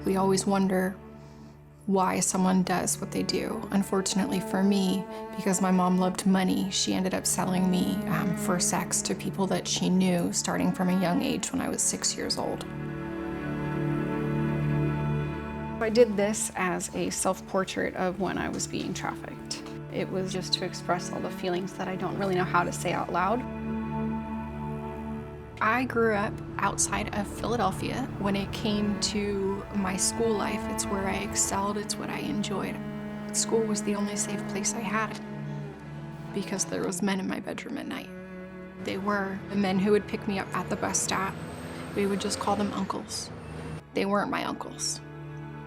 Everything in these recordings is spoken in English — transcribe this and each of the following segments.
We always wonder why someone does what they do. Unfortunately for me, because my mom loved money, she ended up selling me for sex to people that she knew starting from a young age when I was 6 years old. I did this as a self-portrait of when I was being trafficked. It was just to express all the feelings that I don't really know how to say out loud. I grew up outside of Philadelphia. When it came to my school life, it's where I excelled, it's what I enjoyed. School was the only safe place I had because there was men in my bedroom at night. They were the men who would pick me up at the bus stop. We would just call them uncles. They weren't my uncles.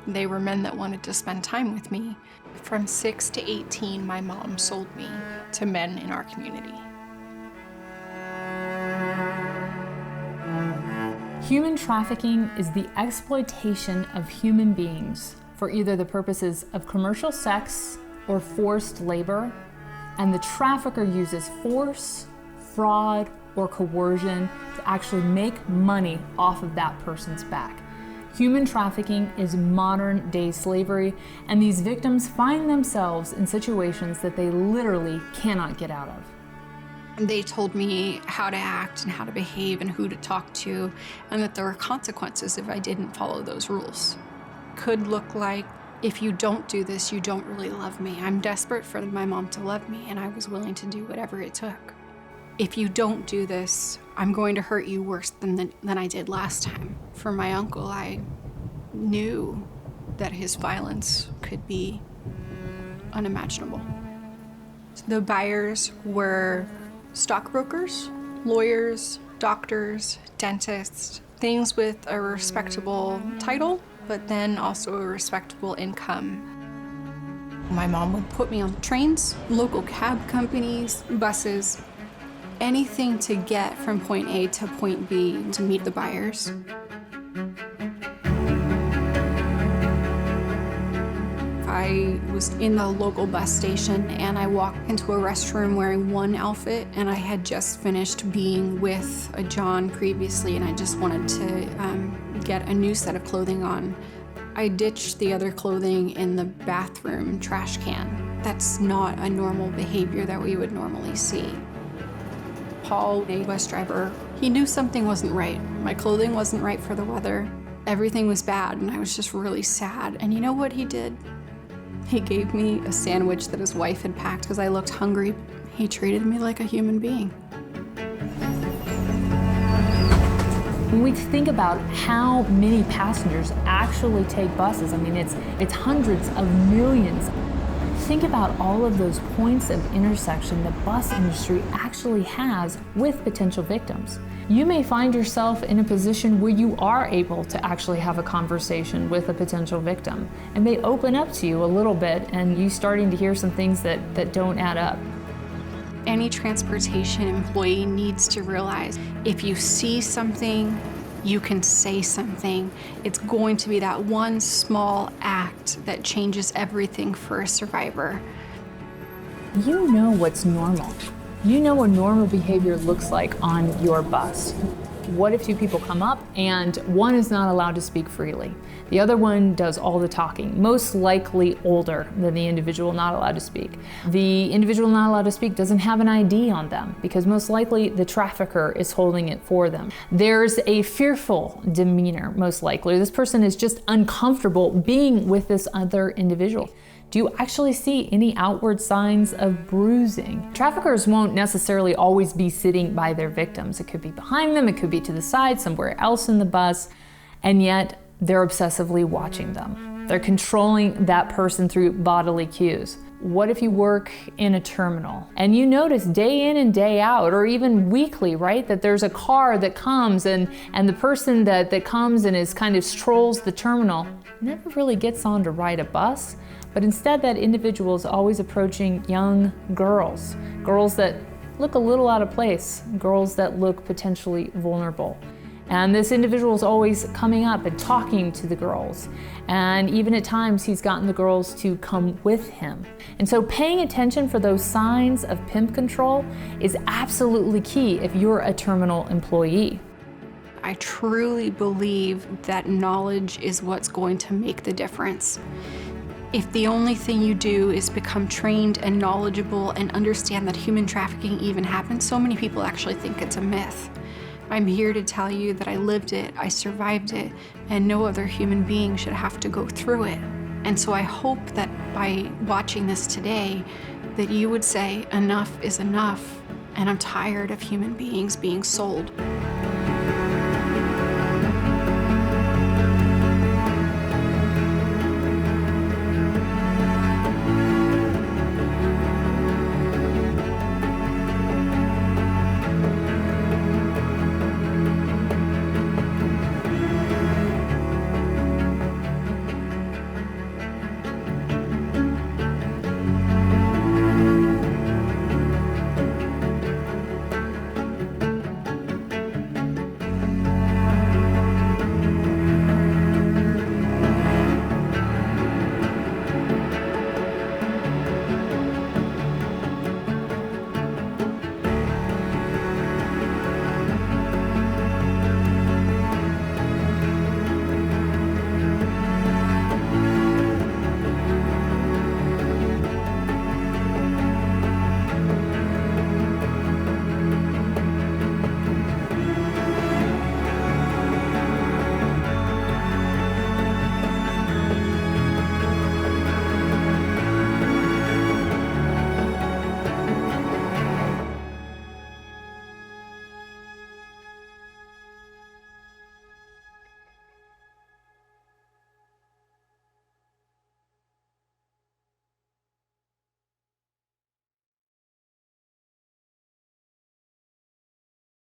They were men that wanted to spend time with me. From 6 to 18, my mom sold me to men in our community. Human trafficking is the exploitation of human beings for either the purposes of commercial sex or forced labor, and the trafficker uses force, fraud, or coercion to actually make money off of that person's back. Human trafficking is modern-day slavery, and these victims find themselves in situations that they literally cannot get out of. They told me how to act and how to behave and who to talk to, and that there were consequences if I didn't follow those rules. Could look like, if you don't do this, you don't really love me. I'm desperate for my mom to love me, and I was willing to do whatever it took. If you don't do this, I'm going to hurt you worse than I did last time. For my uncle, I knew that his violence could be unimaginable. The buyers were stockbrokers, lawyers, doctors, dentists, things with a respectable title, but then also a respectable income. My mom would put me on trains, local cab companies, buses, anything to get from point A to point B to meet the buyers. I was in the local bus station and I walked into a restroom wearing one outfit, and I had just finished being with a John previously, and I just wanted to get a new set of clothing on. I ditched the other clothing in the bathroom trash can. That's not a normal behavior that we would normally see. Paul, a bus driver, he knew something wasn't right. My clothing wasn't right for the weather. Everything was bad, and I was just really sad. And you know what he did? He gave me a sandwich that his wife had packed because I looked hungry. He treated me like a human being. When we think about how many passengers actually take buses, I mean, it's hundreds of millions. Think about all of those points of intersection the bus industry actually has with potential victims. You may find yourself in a position where you are able to actually have a conversation with a potential victim, and they open up to you a little bit, and you starting to hear some things that don't add up. Any transportation employee needs to realize if you see something, you can say something. It's going to be that one small act that changes everything for a survivor. You know what's normal. You know what normal behavior looks like on your bus. What if two people come up and one is not allowed to speak freely? The other one does all the talking, most likely older than the individual not allowed to speak. The individual not allowed to speak doesn't have an ID on them because most likely the trafficker is holding it for them. There's a fearful demeanor, most likely. This person is just uncomfortable being with this other individual. Do you actually see any outward signs of bruising? Traffickers won't necessarily always be sitting by their victims. It could be behind them, it could be to the side, somewhere else in the bus, and yet they're obsessively watching them. They're controlling that person through bodily cues. What if you work in a terminal and you notice day in and day out, or even weekly, right, that there's a car that comes and the person that comes and is kind of strolls the terminal never really gets on to ride a bus, but instead that individual is always approaching young girls, girls that look a little out of place, girls that look potentially vulnerable. And this individual is always coming up and talking to the girls. And even at times, he's gotten the girls to come with him. And so paying attention for those signs of pimp control is absolutely key if you're a terminal employee. I truly believe that knowledge is what's going to make the difference. If the only thing you do is become trained and knowledgeable and understand that human trafficking even happens, so many people actually think it's a myth. I'm here to tell you that I lived it, I survived it, and no other human being should have to go through it. And so I hope that by watching this today, that you would say, enough is enough, and I'm tired of human beings being sold.